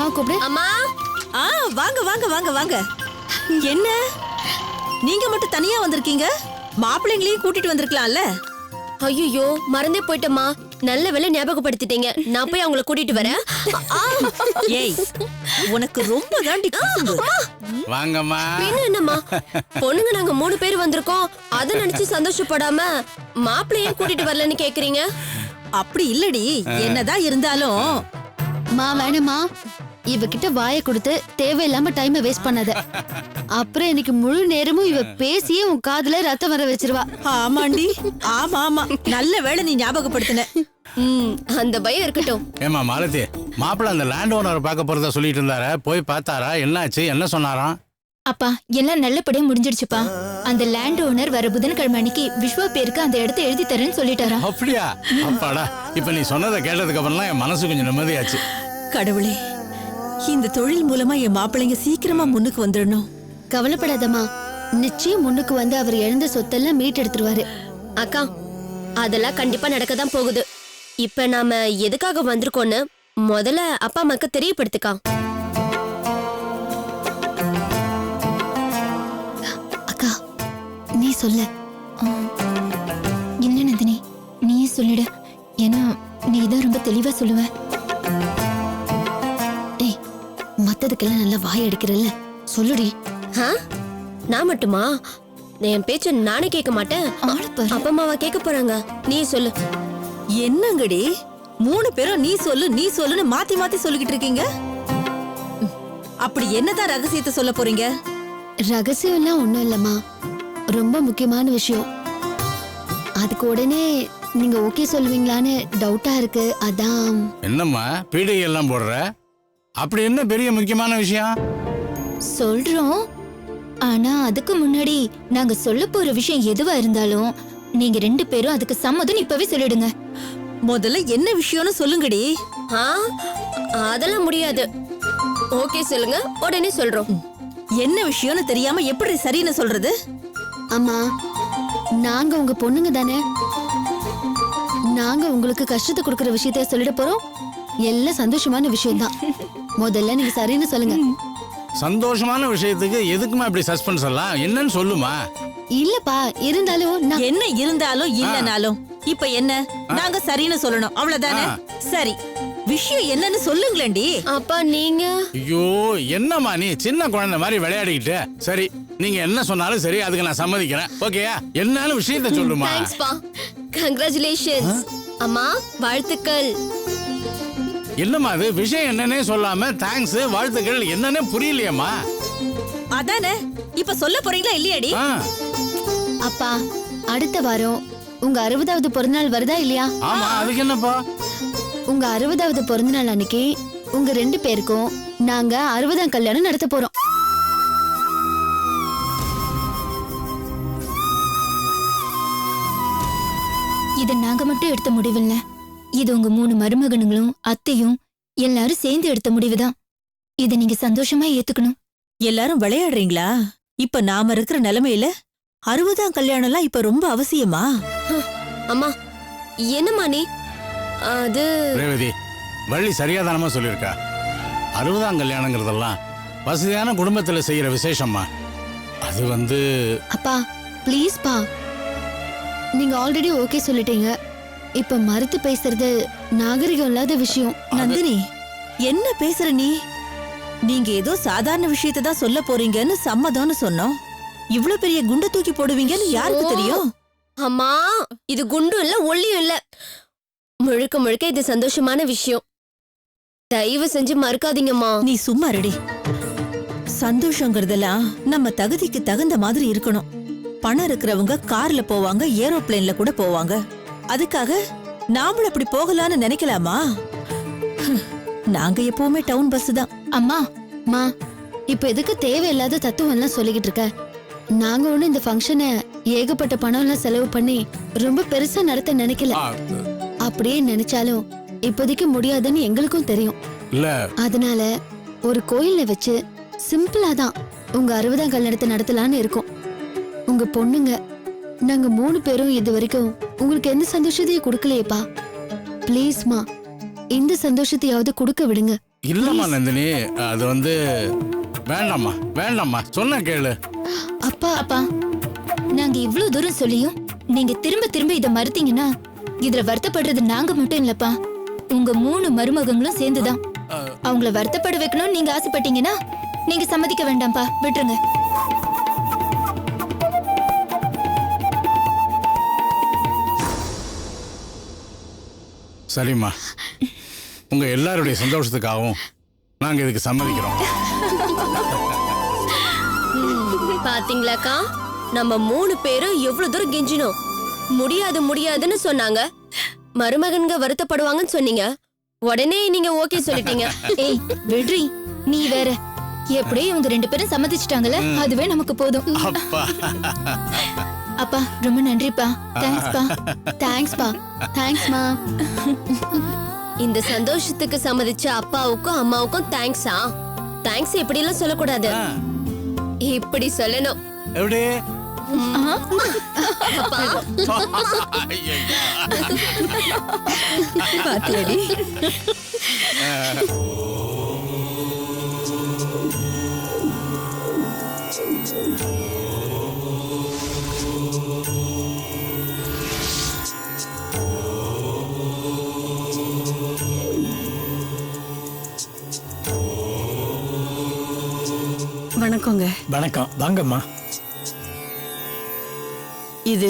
அம்மாவை கூப்பிடு. அம்மா வாங்க வாங்க வாங்க வாங்க. என்ன நீங்க மட்டும் தனியா வந்திருக்கீங்க? மாப்பிள்ளைங்களையும் கூட்டிட்டு வந்திருக்கலாம்ல. ஐயோ மறந்தே போயிட்டம்மா. நல்ல வேளை ஞாபகப்படுத்திட்டீங்க. நான் போய் அவங்கள கூட்டிட்டு வரேன். ஏய் உனக்கு ரொம்ப தாண்டி குசும்பு. வாங்கம்மா. பின்ன என்னம்மா, பொண்ணுங்க நாங்க 3 பேர் வந்திருக்கோம். அத நினைச்சு சந்தோஷப்படாம மாப்பிள்ளையும் கூட்டிட்டு வரலன்னு கேக்குறீங்க? அப்படி இல்லடி, என்னதான் இருந்தாலும் மா வேணுமா, இவகிட்ட வாயை கொடுத்து தேவையில்லாம டைமை வேஸ்ட் பண்ணாத. அப்புறம் எனக்கு முழு நேரமும் இவ பேசியே உன் காதுல ரத்தம் வர வச்சிருவா. ஆமாண்டி, ஆமா ஆமா, நல்ல வேளை நீ ஞாபகப்படுத்தின. அந்த பயம் இருக்கட்டும். ஏமா மாலதி, மாப்பிள்ள அந்த லேண்ட் ஓனரை பார்க்க போறதா சொல்லிட்டு இருந்தாரு, போய் பார்த்தாரா? என்னாச்சு? என்ன சொன்னாராம்? அப்பா எல்லாம் நல்லபடியா முடிஞ்சிடுச்சுப்பா. அந்த லேண்ட் ஓனர் வர புதன்கிழமை அன்னைக்கு விஸ்வா பேருக்கு அந்த இடத்தை எழுதி தரேன்னு சொல்லிட்டாரா. அப்படியா? அப்பாடா, இப்ப நீ சொன்னதை கேட்டதுக்கு அப்புறம் என் மனசு கொஞ்சம் நிம்மதியாச்சு. கடவுளே, இந்த தொழில் மூலமா என் மாப்பிள்ளைங்க சீக்கிரமா முன்னுக்கு வந்துடணும். கவலைப்படாதம்மா, நிச்சயம் முன்னுக்கு வந்து அவர் இழந்த சொத்தெல்லாம் மீட் எடுத்துருவாரு. அக்கா, அதெல்லாம் கண்டிப்பா நடக்கதான் போகுது. இப்ப நாம எதுக்காக வந்திருக்கோன்னு முதல்ல அப்பா அம்மாக்கு தெரியப்படுத்துக்கா. அக்கா நீ சொல்ல. இல்ல நந்தினி, நீயே சொல்லிடு. ஏன்னா நீ தான் ரொம்ப தெளிவா சொல்லுவ. ஏய், மத்ததுக்கெல்லாம் நல்லா வாய் அடிக்கிறல்ல, சொல்லுடி. நான் மட்டுமா? என் பேச்ச நானே கேட்க மாட்டேன். அப்பா அம்மாவா கேட்க போறாங்க. நீ சொல்லு. என்னங்கடி 3 பேரும் நீ சொல்லு நீ சொல்லுன்னு மாத்தி மாத்தி சொல்லிக்கிட்டு இருக்கீங்க? அப்படி என்னதான் ரகசியத்தை சொல்ல போறீங்க? ரகசியம் எல்லாம் ஒண்ணும் இல்லம்மா, ரொம்ப முக்கியமான விஷயம். அதுக்கு உடனே நீங்க ஓகே சொல்லுவீங்களான்னு டவுட்டா இருக்கு, அதான். என்னம்மா பீடிகை எல்லாம் போடுற? அப்படி என்ன பெரிய முக்கியமான விஷயம்? சொல்றோம். ஆனா அதுக்கு முன்னாடி நாங்க சொல்ல போற விஷயம் எதுவா இருந்தாலும் நீங்க 2 பேரும் அதுக்கு சம்மதம் இப்பவே சொல்லிடுங்க. முதல்ல என்ன விஷயம்னு சொல்லுங்கடி. அதெல்லாம் முடியாது. ஓகே சொல்லுங்க, உடனே சொல்றோம். என்ன விஷயம்னு தெரியாம எப்படி சரின்னு சொல்றது? அம்மா, நாங்க உங்க பொண்ணுங்க தானே. நாங்க உங்களுக்கு கஷ்டத்தை கொடுக்கற விஷயத்த சொல்லிட போறோம். எல்லாம் சந்தோஷமான விஷயம்தான். முதல்ல நீங்க சரின்னு சொல்லுங்க. சந்தோஷமான விஷயத்துக்கு எதுக்குமா இப்படி சஸ்பென்ஸ் எல்லாம்? என்னன்னு சொல்லுமா. இல்லப்பா, இருந்தாலும் என்ன இருந்தாலும் இல்லனாலும் இப்ப என்ன, நாங்க சரின்னு சொல்லணும், அவ்வளவுதானே? சரி, விஷயம் என்னன்னு சொல்லுங்களேன்டி. அப்பா நீங்க. ஐயோ என்னம்மா நீ சின்ன குழந்தை மாதிரி விளையாடிக்கிட்டு. சரி, நீங்க என்ன சொன்னாலும் சரி, அதுக்கு நான் சம்மதிக்கிறேன். ஓகேயா? என்னன்னு விஷயத்த சொல்லுமா. தேங்க்ஸ் பா. கங்க்ராச்சுலேஷன்ஸ். அம்மா வாழ்த்துக்கள். என்னம்மா அது விஷயம் என்னன்னே சொல்லாம தேங்க்ஸ் வாழ்த்துக்கள் என்னன்னே புரியலையம்மா. அதானே, இப்ப சொல்ல போறீங்களா இல்லையாடி? அப்பா, அடுத்த வாரம் உங்க 60வது பிறந்தநாள் வருதா இல்லையா? ஆமா, அதுக்கு என்னப்பா? உங்க 60வது பிறந்தநாள் அன்னைக்கு உங்க 2 பேருக்கும் நாங்க 60ஆம் கல்யாணம் நடத்த போறோம். இது நாங்க மட்டும் எடுத்த முடிவில்ல. இது உங்க 3 மருமகனுங்களும் அத்தையும் எல்லாரும் சேர்ந்து எடுத்த முடிவுதான். இதை நீங்க சந்தோஷமா ஏத்துக்கணும். எல்லாரும் விளையாடுறீங்களா? இப்ப நாம இருக்கிற நிலைமையில 60ஆம் கல்யாணம்லாம் இப்ப ரொம்ப அவசியமா? அம்மா என்னம்மா நீ? அது ரேவதி, வள்ளி சரியாதானமா சொல்லியிருக்கா. 60ஆம் கல்யாணங்கிறதெல்லாம் வசதியான குடும்பத்துல செய்யற விசேஷம்மா. அது அப்பா ப்ளீஸ் பா, நீங்க ஆல்ரெடி ஓகே சொல்லிட்டீங்க. இப்ப மறுத்து பேசுறது நாகரிகம் இல்லாத விஷயம். நந்தினி, என்ன பேசுற நீ? நீங்க ஏதோ சாதாரண விஷயத்தை தான் சொல்ல போறீங்கன்னு சம்மதம்னு சொன்னோம். இவ்வளவு பெரிய குண்டை தூக்கி போடுவீங்கன்னு யாருக்கு தெரியும்? அம்மா, இது குண்டும் இல்ல ஒல்லியும் இல்ல. முழுக்க முழுக்க இது சந்தோஷமான விஷயம். தயவு செஞ்சு மறுக்காதீங்கம்மா. நீ சும்மா ரெடி. சந்தோஷங்கிறதெல்லாம் நம்ம தகுதிக்கு தகுந்த மாதிரி இருக்கணும். பணம் இருக்கிறவங்க கார்ல போவாங்க, ஏரோப்ளேன்ல கூட போவாங்க. அதுக்காக நாமளும் அப்படி போகலான்னு நினைக்கலாமா? நாங்க எப்பவுமே டவுன் பஸ் தான். அம்மா மா, இப்ப எதுக்கு தேவையில்லாத தத்துவம் எல்லாம் சொல்லிக்கிட்டு இருக்க? நாங்க ஒண்ணு இந்த ஃபங்க்ஷனை ஏகப்பட்ட பணம் எல்லாம் செலவு பண்ணி ரொம்ப பெருசா நடத்த நினைக்கல. அப்படியே நினைச்சாலும் இப்போதைக்கு முடியாதுன்னு எங்களுக்கும் தெரியும். அதனால ஒரு கோயில்ல வச்சு சிம்பிளா தான் உங்க 60ஆம் கல்யாணத்தை நடத்தலான்னு இருக்கோம். உங்க பொண்ணுங்க நாங்க 3 பேரும் இது வரைக்கும் உங்களுக்கு எந்த சந்தோஷத்தையும் கொடுக்கலையேப்பா. ப்ளீஸ்மா, இந்த சந்தோஷத்தையாவது கொடுக்க விடுங்க. இல்லம்மா நந்தினி, அது வந்து வேண்டாம்மா வேண்டாம்மா, சொன்ன கேளு. அப்பா அப்பா நாங்க இவ்ளோ தூரம் சொல்லியும் நீங்க திரும்ப திரும்ப இத மறுத்தீங்கன்னா இதுல வருத்தப்படுறது நாங்க மட்டும் இல்லப்பா, உங்க 3 மருமகங்களும் சேர்ந்துதான். அவங்கள வருத்தப்பட வைக்கணும்னு நீங்க ஆசைப்பட்டீங்கன்னா நீங்க சம்மதிக்க வேண்டாம்ப்பா, விட்டுருங்க. சரிம்மா, உங்க எல்லாருடைய சந்தோஷத்துக்காகவும் நாங்க இதுக்கு சம்மதிக்கிறோம். பாத்தீங்களாக்கா, நம்ம 3 பேரும் எவ்வளவு தூரம் கெஞ்சினோம். முடியாது முடியாதுன்னு சொன்னாங்க. மருமகன்க வருத்தப்படுவாங்கன்னு சொன்னீங்க, உடனே நீங்க ஓகே சொல்லிட்டீங்க. ஏய் விட்ரி, நீ வேற. எப்படியும் இவங்க 2 பேரும் சம்மதிச்சிட்டாங்கல்ல, அதுவே நமக்கு போதும். அப்பா அப்பா ரொம்ப நன்றிப்பா. தேங்க்ஸ்ப்பா. தேங்க்ஸ்பா. தேங்க்ஸ்மா. இந்த சந்தோஷத்துக்கு சம்மதிச்ச அப்பாவுக்கும் அம்மாவுக்கும் தேங்க்ஸா? தேங்க்ஸ் இப்படி எல்லாம் சொல்லக்கூடாது, இப்படி சொல்லணும். எப்படி? அப்பா, பாத்தியடி. வணக்கங்க. வணக்கம், வாங்கம்மா. இது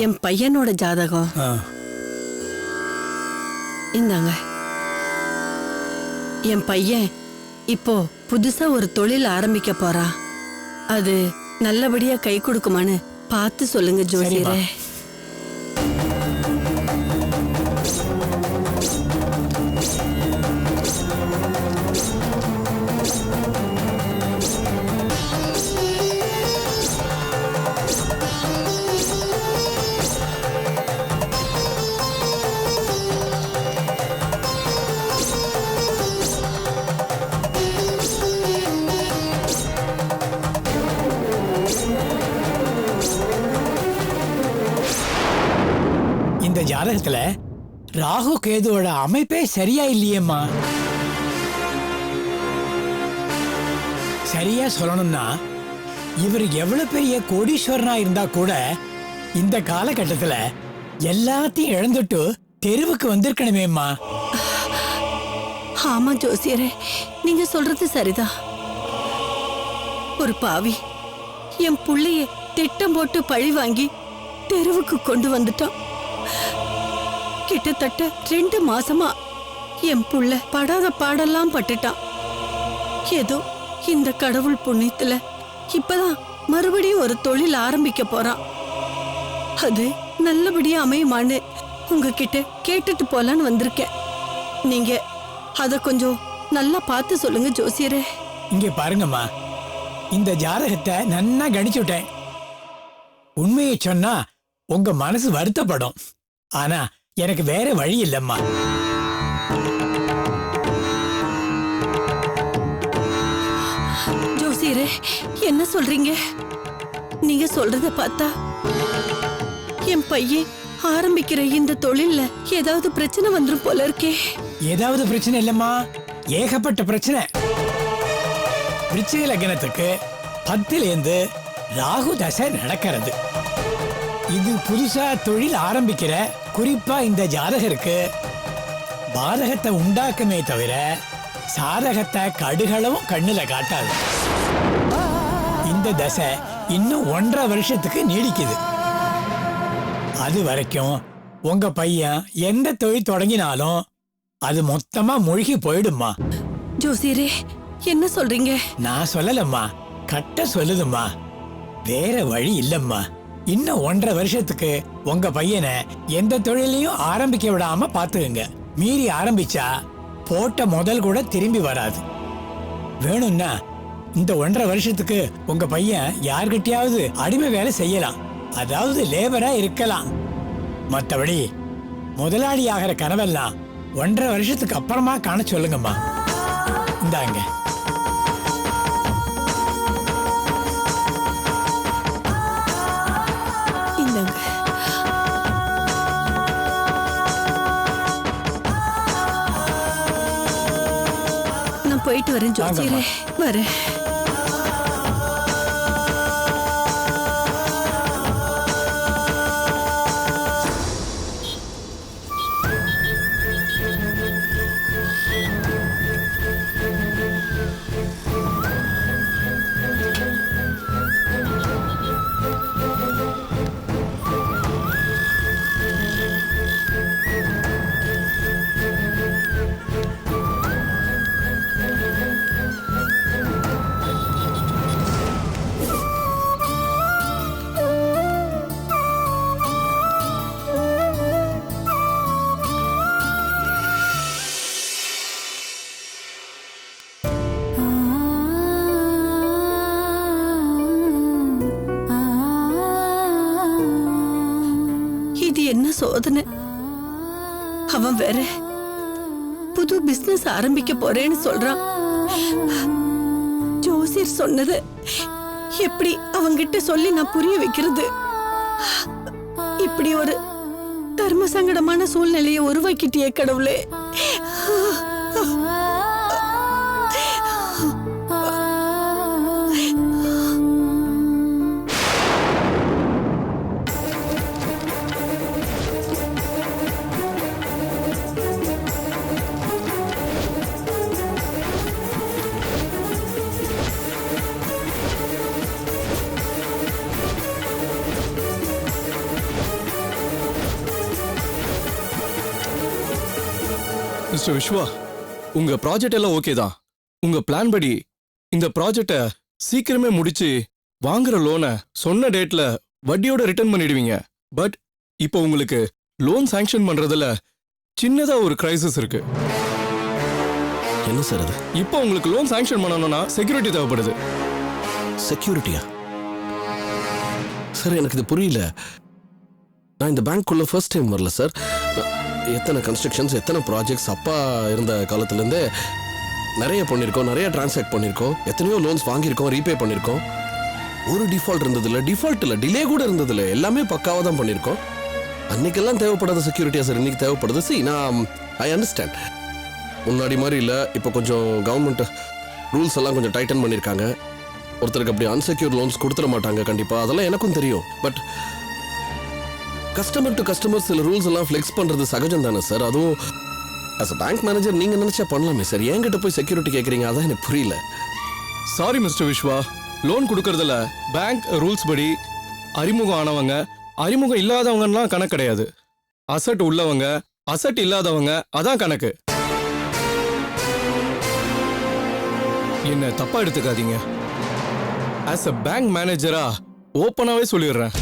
என் பையனோட ஜாதகம். ஆ, இந்தாங்க. என் பையன் இப்போ புதுசா ஒரு தொழில் ஆரம்பிக்க போறான். அது நல்லபடியா கை கொடுக்குமான்னு பார்த்து சொல்லுங்க ஜோசியரே. இந்த ஜாதகத்துல ராகு கேதுவோட அமைப்பே சரியா இல்லையேம்மா. சரியா சொல்லணும்னா இவர் எவ்வளவு பெரிய கோடீஸ்வரனா இருந்தா கூட இந்த காலகட்டத்துல எல்லாத்தையும் இழந்துட்டு தெருவுக்கு வந்திருக்கணுமேம்மா. ஆமா ஜோசியரே, நீங்க சொல்றது சரிதான். ஒரு பாவி என் புள்ளைய திட்டம் போட்டு பழி வாங்கி தெருவுக்கு கொண்டு வந்துட்டான். கிட்டத்தட்ட 2 மாசமா என் புள்ள படாத பாடெல்லாம் பட்டுட்டான். ஏதோ இந்த கடவுள் புண்ணியத்துல இப்பதான் மறுபடியும் ஒரு தொழில் ஆரம்பிக்க போறான். அது நல்லபடியா அமையுமான்னு உங்ககிட்ட கேட்டுட்டு போலான்னு வந்திருக்கேன். நீங்க அத கொஞ்சம் நல்லா பார்த்து சொல்லுங்க ஜோசியரே. இங்க பாருங்கம்மா, இந்த ஜாதகத்தை நன்னா கணிச்சுட்டேன். உண்மையை சொன்னா உங்க மனசு வருத்தப்படும். ஆனா எனக்கு வேற வழி இல்லம்மா. ஜோசியரே, என்ன சொல்றீங்க? நீங்க சொல்றத பார்த்தா என் பையன் ஆரம்பிக்கிற இந்த தொழில்ல ஏதாவது பிரச்சனை வந்துரும் போல இருக்கே. ஏதாவது பிரச்சனை இல்லம்மா, ஏகப்பட்ட பிரச்சனை. விருச்சிக லக்னத்துக்கு 10லேருந்து ராகு தசை நடக்கிறது. இது புதுசா தொழில் ஆரம்பிக்கிற குறிப்பா இந்த ஜாதகருக்கு பாதகத்தை உண்டாக்குமே தவிர சாதகத்தை கடுகளவும் கண்ணுல காட்டாது. இந்த தசை இன்னும் 1.5 வருஷத்துக்கு நீடிக்குது. அது வரைக்கும் உங்க பையன் எந்த தொழில் தொடங்கினாலும் அது மொத்தமா மூழ்கி போயிடுமா. ஜோசியரே, என்ன சொல்றீங்க? நான் சொல்லலம்மா, கட்ட சொல்லுதும்மா. வேற வழி இல்லம்மா. இன்னும் 1.5 வருஷத்துக்கு உங்க பையனை எந்த தொழிலையும் ஆரம்பிக்க விடாம பாத்துக்குங்க. மீறி ஆரம்பிச்சா போட்ட முதல் கூட திரும்பி வராது. வேணும்னா இந்த 1.5 வருஷத்துக்கு உங்க பையன் யார்கிட்டயாவது அடிமை வேலை செய்யலாம், அதாவது லேபரா இருக்கலாம். மற்றபடி முதலாளி ஆகிற கனவெல்லாம் 1.5 வருஷத்துக்கு அப்புறமா காண சொல்லுங்கம்மா. இந்தாங்க. இந்தாங்க. போயிட்டு வரேன் ஜோசியரே, வரேன். இது என்ன சோதனை? அவன் வேற புது பிசினஸ் ஆரம்பிக்க போறேன்னு சொல்றான். ஜோசியர் சொன்னது எப்படி அவங்கிட்ட சொல்லி நான் புரிய வைக்கிறது? இப்படி ஒரு தர்ம சங்கடமான சூழ்நிலையை உருவாக்கிட்டியே கடவுளே. மிஸ்டர் விஸ்வா, உங்க ப்ராஜெக்ட் எல்லாம் ஓகே தான். உங்க பிளான் படி இந்த ப்ராஜெக்டை சீக்கிரமே முடிச்சு வாங்குற லோனை சொன்ன டேட்ல வட்டியோட ரிட்டர்ன் பண்ணிடுவீங்க. பட் இப்போ உங்களுக்கு லோன் சாங்ஷன் பண்றதுல சின்னதா ஒரு கிரைசிஸ் இருக்கு. என்ன சார் அது? இப்போ உங்களுக்கு லோன் சாங்ஷன் பண்ணணும்னா செக்யூரிட்டி தேவைப்படுது. செக்யூரிட்டியா? சார் எனக்கு இது புரியல. நான் இந்த பேங்க்குள்ள ஃபர்ஸ்ட் டைம் வரல சார். எத்தனை கன்ஸ்ட்ரக்ஷன்ஸ், எத்தனை ப்ராஜெக்ட்ஸ் அப்பா இருந்த காலத்துலேருந்தே நிறைய பண்ணியிருக்கோம், நிறைய டிரான்சாக்ட் பண்ணியிருக்கோம், எத்தனையோ லோன்ஸ் வாங்கியிருக்கோம், ரீபே பண்ணியிருக்கோம். ஒரு டிஃபால்ட் இருந்ததில்ல, டிஃபால்ட் இல்லை, டிலே கூட இருந்ததில்ல, எல்லாமே பக்காவாக தான் பண்ணியிருக்கோம். அன்னைக்கெல்லாம் தேவைப்படாத செக்யூரிட்டியா சார் இன்னைக்கு தேவைப்படுது. சி, நான் ஐ அண்டர்ஸ்டாண்ட். முன்னாடி மாதிரி இல்லை, இப்போ கொஞ்சம் கவர்மெண்ட் ரூல்ஸ் எல்லாம் கொஞ்சம் டைட்டன் பண்ணியிருக்காங்க. ஒருத்தருக்கு அப்படி அன்செக்யூர் லோன்ஸ் கொடுத்துட மாட்டாங்க கண்டிப்பாக, அதெல்லாம் எனக்கும் தெரியும். பட் கஸ்டமர் டு கஸ்டமர் சில ரூல்ஸ் எல்லாம் ஃப்ளெக்ஸ் பண்றது சகஜம் தானே சார். அதுவும் ஆஸ் அ பேங்க் மேனேஜர் நீங்க நினைச்சா பண்ணலாமே சார். என்கிட்ட போய் செக்யூரிட்டி கேட்குறீங்க, அதான் எனக்கு புரியல. சாரி மிஸ்டர் விஸ்வா, லோன் கொடுக்கறதுல பேங்க் ரூல்ஸ் படி அறிமுகம் ஆனவங்க, அறிமுகம் இல்லாதவங்கலாம் கணக்கு கிடையாது. அசட் உள்ளவங்க, அசட் இல்லாதவங்க, அதான் கணக்கு. என்ன தப்பா எடுத்துக்காதீங்க. ஆஸ் அ பேங்க் மேனேஜரா ஓப்பனாவே சொல்லிடுறேன்.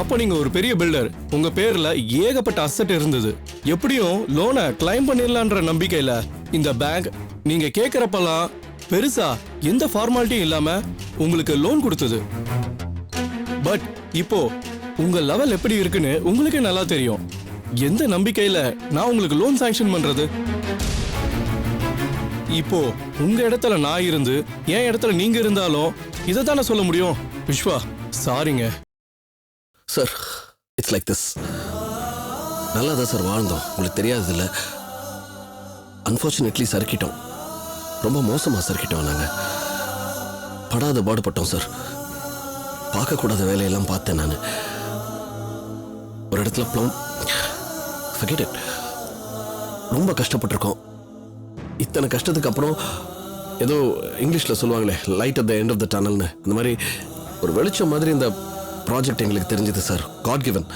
அப்போ நீங்க ஒரு பெரிய பில்டர், உங்க பேர்ல ஏகப்பட்ட அசட் இருந்தது. எப்படியும் லோனை கிளைம் பண்ணிடலான்ற நம்பிக்கையில இந்த பேங்க் நீங்க கேட்கறப்பெல்லாம் பெருசா எந்த ஃபார்மாலிட்டியும் இல்லாம உங்களுக்கு லோன் கொடுத்தது. பட் இப்போ உங்க லெவல் எப்படி இருக்குன்னு உங்களுக்கே நல்லா தெரியும். எந்த நம்பிக்கையில நான் உங்களுக்கு லோன் சாங்ஷன் பண்றது? இப்போ உங்க இடத்துல நான் இருந்து என் இடத்துல நீங்க இருந்தாலும் இதை தானே சொல்ல முடியும். விஸ்வா, சாரிங்க சார். It's like this. நல்லா தான் சார் வாழ்ந்தோம், உங்களுக்கு தெரியாது இல்லை. அன்ஃபார்ச்சுனேட்லி சறுக்கிட்டோம், ரொம்ப மோசமாக சறுக்கிட்டோம். நாங்கள் படாத பாடுபட்டோம் சார். பார்க்கக்கூடாத வேலையெல்லாம் பார்த்தேன் நான். ஒரு இடத்துல forget it. ரொம்ப கஷ்டப்பட்டிருக்கோம். இத்தனை கஷ்டத்துக்கு அப்புறம் ஏதோ இங்கிலீஷில் சொல்லுவாங்களே, light at the end of the டனல்னு, அந்த மாதிரி ஒரு வெளிச்சம் மாதிரி இந்த ப்ராஜெக்ட் எங்களுக்கு தெரிஞ்சது சார். God given.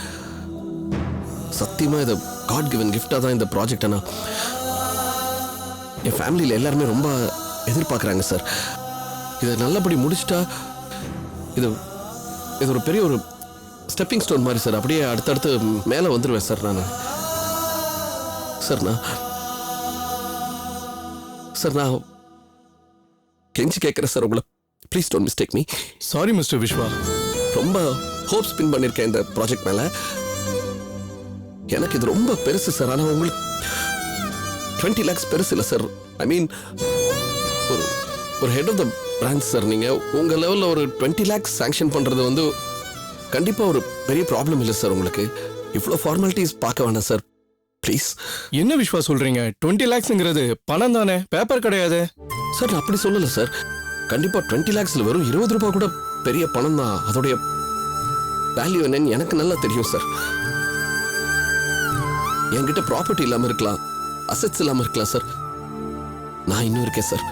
சத்தியமாக இதை காட் கிவன் கிஃப்டாக தான் இந்த ப்ராஜெக்ட். ஆனால் என் ஃபேமிலியில் எல்லாருமே ரொம்ப எதிர்பார்க்குறாங்க சார். இதை நல்லபடி முடிச்சிட்டா இது இது ஒரு பெரிய ஒரு ஸ்டெப்பிங் ஸ்டோன் மாதிரி சார். அப்படியே அடுத்தடுத்து மேலே வந்துடுவேன் சார். நான் கெஞ்சி கேட்குறேன் சார் உங்களை. Please don't mistake me. Sorry mister Viswa. ரொம்ப ஹோப் ஸ்பின் பண்ணியிருக்கேன் இந்த ப்ராஜெக்ட் மேலே. எனக்கு இது ரொம்ப பெருசு சார். ஆனால் உங்களுக்கு 20 lakhs பெருசு இல்லை சார். ஐ மீன் ஒரு head of the branch sir. நீங்கள் உங்கள் லெவலில் ஒரு 20 lakhs சாங்ஷன் பண்ணுறது வந்து கண்டிப்பாக ஒரு பெரிய ப்ராப்ளம் இல்லை சார். உங்களுக்கு இவ்வளோ ஃபார்மாலிட்டிஸ் பார்க்க வேணாம் சார். ப்ளீஸ். என்ன விஸ்வா சொல்றீங்க? 20 lakhsங்கிறது பணம் தானே, பேப்பர் கிடையாது. சார் நான் அப்படி சொல்லல சார். கண்டிப்பா 20 lakhsல வெறும் 20 ரூபாய் கூட பெரிய பணம் தான். அதோடைய வேல்யூ என்னன்னு எனக்கு நல்லா தெரியும் சார். என்கிட்ட ப்ராப்பர்ட்டி இல்லாம இருக்கலாம், அசெட்ஸ் இல்லாம இருக்கலாம் சார். நான் இன்னும் இருக்கேன் சார்.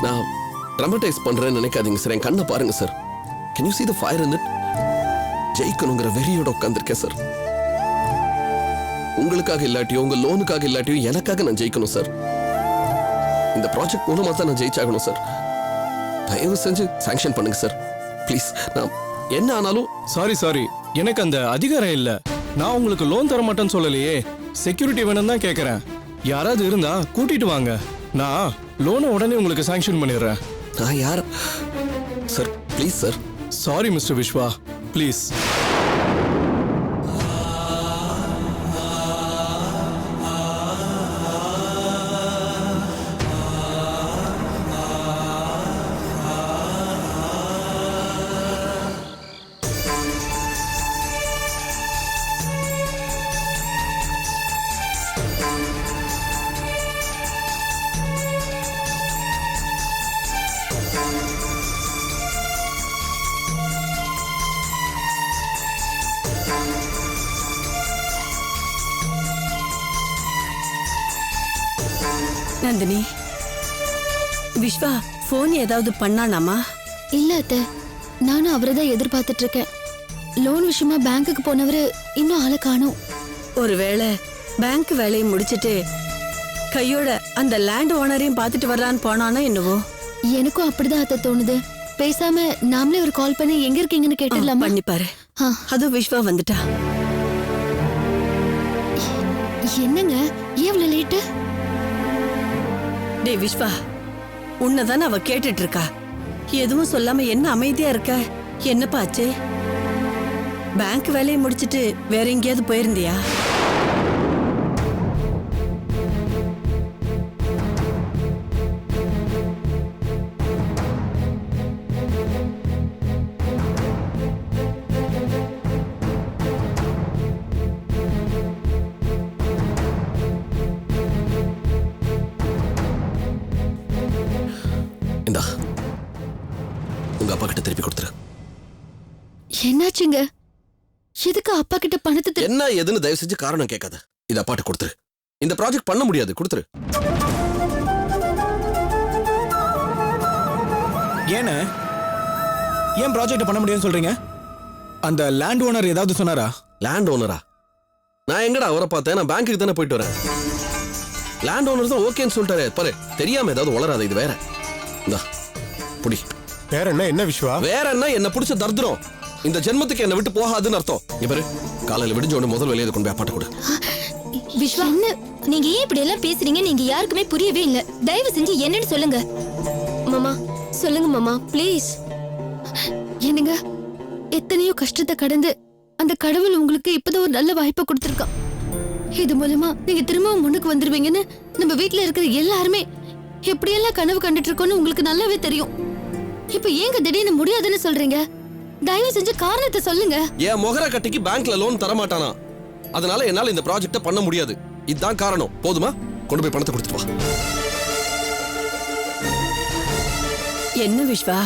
நான் ட்ரமடைஸ் பண்றேன்னு நினைக்காதீங்க சார். என் கண்ணை பாருங்க sir. Can you see the fire in it? ஜெயிக்கணுங்கிற வெறியோட உட்கார்ந்திருக்கேன் சார். உங்களுக்காக இல்லாட்டியும் உங்க லோனுக்காக இல்லாட்டியும் எனக்காக நான் ஜெயிக்கணும் சார். இந்த ப்ராஜெக்ட் மூலமா தான் நான் ஜெயிச்சாகணும் சார். தயவு செஞ்சு சாங்ஷன் பண்ணுங்க சார் ப்ளீஸ். நான் என்ன ஆனாலும். சாரி, எனக்கு அந்த அதிகாரம் இல்ல. நான் உங்களுக்கு லோன் தர மாட்டேன்னு சொல்லலையே, செக்யூரிட்டி வேணும் தான் கேக்குறேன். யாராவது இருந்தா கூட்டிட்டு வாங்க, நான் லோனை உடனே உங்களுக்கு சாங்ஷன் பண்ணிடுறேன். நான் யார் sir? Please sir. Sorry mister Viswa, please. Nandini, Viswa phone ஏதாவது பண்ணானாமா? இல்ல அத்தை, நானும் அவரை தான் எதிர்பார்த்துட்டு இருக்கேன். லோன் விஷயமா பேங்க்குக்கு போனவரு இன்னும் ஆளை காணோம். ஒருவேளை பேங்க் வேலையை முடிச்சிட்டு கையோட அந்த லேண்ட் ஓனரையும் பார்த்துட்டு வரலான்னு போனானோ என்னவோ. எனக்கும் அப்படிதான் அத்தை தோணுது. பேசாம நாமளே ஒரு கால் பண்ணி எங்க இருக்கீங்கன்னு கேட்டுடலாமா? பண்ணி பாரு. அதுவும் விஸ்வா வந்துட்டா. என்னங்க எவ்வளவு லேட்டு? டே விஸ்வா, உன்னதானே அவ கேட்டுட்டு இருக்கா. எதுவும் சொல்லாம என்ன அமைதியா இருக்க? என்னப்பா ஆச்சு? பேங்க் வேலையை முடிச்சிட்டு வேற எங்கேயாவது போயிருந்தியா? இந்தா உங்க அப்பா கிட்ட திருப்பி கொடுத்துரு. என்னாச்சுங்க? எதுக்கு அப்பா கிட்ட பணத்தை என்ன எதுன்னு தயவு செஞ்சு காரணம் கேட்காத. இத அப்பாட்ட கொடுத்துரு. இந்த ப்ராஜெக்ட் பண்ண முடியாது, கொடுத்துரு. ஏன் ப்ராஜெக்ட் பண்ண முடியும்னு சொல்றீங்க? அந்த லேண்ட் ஓனர் ஏதாவது சொன்னாரா? லேண்ட் ஓனரா? நான் எங்கடா அவரை பார்த்தேன்? நான் பேங்க்குக்கு தானே போயிட்டு வரேன். லேண்ட் ஓனர் தான் ஓகேன்னு சொல்லிட்டாரு. பாரு, தெரியாம ஏதாவது உளராத. இது வேற. இந்தா புடி. வேற என்ன விஸ்வா? வேற என்ன பிடிச்ச தர்திரம் இந்த ஜென்மத்துக்கு என்ன விட்டு போகாதுன்னு அர்த்தம். இவரு காலையில விடிஞ்ச உடனே முதல் வேலையை கொண்டு போய் அப்பாட்ட கொடு. விஸ்வா, நீங்க ஏன் இப்படி எல்லாம் பேசுறீங்க? நீங்க யாருக்குமே புரியவே இல்ல. தயவு செஞ்சு என்னன்னு சொல்லுங்க. மாமா சொல்லுங்க மாமா, ப்ளீஸ். என்னங்க, எத்தனையோ கஷ்டத்தை கடந்து அந்த கடவுள் உங்களுக்கு இப்பதான் ஒரு நல்ல வாய்ப்பை கொடுத்திருக்கான். இது மூலமா நீங்க திரும்பவும் முன்னுக்கு வந்துருவீங்கன்னு நம்ம வீட்டுல இருக்கிற எல்லாருமே எப்படியெல்லாம் கனவு கண்டுட்டு இருக்கோம்னு உங்களுக்கு நல்லாவே தெரியும். இப்ப ஏங்க திடீர்னு முடியாதுன்னு சொல்றீங்க? தயவு செஞ்சு காரணத்தை சொல்லுங்க. என் முகர கட்டிக்கு பேங்க்ல லோன் தர மாட்டானா, அதனால என்னால இந்த ப்ராஜெக்ட பண்ண முடியாது. இதுதான் காரணம். போதுமா? கொண்டு போய் பணத்தை கொடுத்துட்டு வா. என்ன விஸ்வா,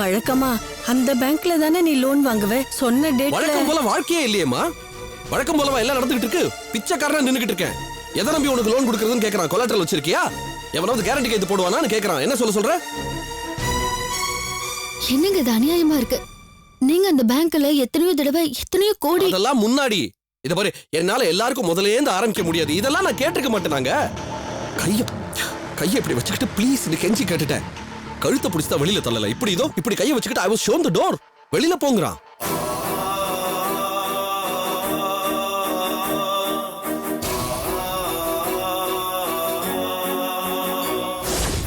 வழக்கமா அந்த பேங்க்ல தானே நீ லோன் வாங்குவ? சொன்ன டேட்ல. வழக்கம் போல வாழ்க்கையே இல்லையேமா. வழக்கம் போலவா எல்லாம் நடந்துகிட்டு இருக்கு? பிச்சைக்காரனா நின்னுகிட்டு இருக்கேன். எதை நம்பி உனக்கு லோன் கொடுக்கறதுன்னு கேக்குறான். கொலாட்டரல் வச்சிருக்கியா? எவனாவது கேரண்டி கைது போடுவானான்னு கேக்குறான். என்ன சொல்ற? என்னங்க இது அநியாயமா இருக்கு. நீங்க அந்த பேங்க்ல எத்தனையோ தடவை எத்தனையோ கோடி. அதெல்லாம் முன்னாடி. இத பாரு, என்னால எல்லாருக்கும் முதல்ல இருந்து ஆரம்பிக்க முடியாது. இதெல்லாம் நான் கேட்டுக்க மாட்டேனாங்க. கையை இப்படி வச்சுக்கிட்டு ப்ளீஸ் கெஞ்சி கேட்டுட்டேன். கழுத்தை பிடிச்சா வெளியில தள்ளல. இப்படி இதோ இப்படி கையை வச்சுக்கிட்டு I was shown the door. வெளியில போங்கறான்.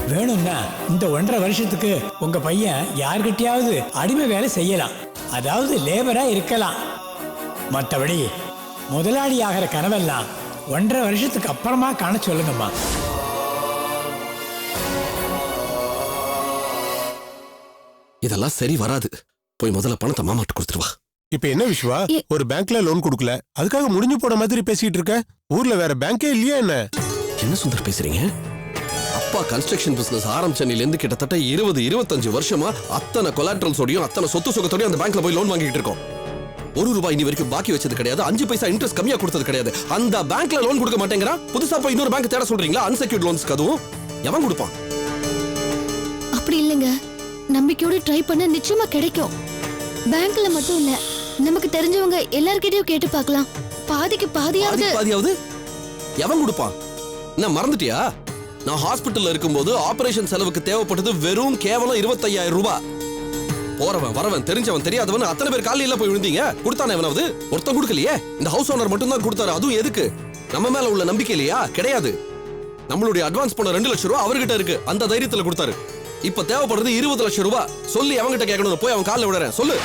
வேணும்னா இந்த 1.5 வருஷத்துக்கு உங்க பையன் யார்கிட்டயாவது அடிமை வேலை செய்யலாம், அதாவது லேபரா இருக்கலாம். மற்றபடி முதலாளி ஆகிற கனவெல்லாம் 1.5 வருஷத்துக்கு அப்புறமா காண சொல்லுங்கம்மா. இதெல்லாம் சரி வராது. போய் முதல்ல பணத்தை மாமாட்டு கொடுத்துருவா. இப்ப என்ன விஸ்வா, ஒரு பேங்க்ல லோன் கொடுக்கல, அதுக்காக முடிஞ்சு போன மாதிரி பேசிட்டு இருக்க? ஊர்ல வேற பேங்கே இல்லையா என்ன? என்ன சுந்தர் பேசுறீங்க? அப்பா கன்ஸ்ட்ரக்ஷன் பிசினஸ் ஆரம்பிச்சனில இருந்து கிட்டத்தட்ட 20-25 வருஷமா அத்தனை கொலாட்ரல்ஸோடையும் அத்தனை சொத்து சுகத்தோடையும் அந்த பேங்க்ல போய் லோன் வாங்கிட்டு இருக்கோம். ₹1 இனி வரைக்கும் பாக்கி வச்சது கிடையாது, 5 பைசா இன்ட்ரெஸ்ட் கம்மியா கொடுத்தது கிடையாது. அந்த பேங்க்ல லோன் கொடுக்க மாட்டேங்கிறான். புதுசா போய் இன்னொரு பேங்க் தேட சொல்றீங்களா? அன்செக்யூர்ட் லோன்ஸ்க்கு அதுவும் எவன் கொடுப்பான்? அப்படி இல்லைங்க, நம்பிக்கையோட ட்ரை பண்ண நிச்சயமா கிடைக்கும். பேங்க்ல மட்டும் இல்ல, நமக்கு தெரிஞ்சவங்க எல்லார்கிட்டயும் கேட்டு பார்க்கலாம். பாதிக்கு பாதியாவது எவன் கொடுப்பான்? என்ன மறந்துட்டியா? நான் ஹாஸ்பிட்டல்ல இருக்கும்போது ஆபரேஷன் செலவுக்கு தேவைப்பட்டது வெறும் கேவலம் ₹25,000. போறவன் வரவன் தெரிஞ்சவன் தெரியாதவன் அத்தனை பேர் காலையில போய் விழுந்தீங்க. கொடுத்தானே எவனாவது? ஒருத்தன் கொடுக்கலையே. இந்த ஹவுஸ் ஓனர் மட்டும் தான் கொடுத்தாரு. அதுவும் எதுக்கு? நம்ம மேல உள்ள நம்பிக்கை இல்லையா? கிடையாது. நம்மளுடைய அட்வான்ஸ் பண்ண ₹2 லட்சம் அவர்கிட்ட இருக்கு. அந்த தைரியத்துல கொடுத்தாரு. இப்ப தேவைப்படுறது ₹20 லட்சம். சொல்லி அவன்கிட்ட கேட்கணும். போய் அவன் காலில் விடுறேன். சொல்லு.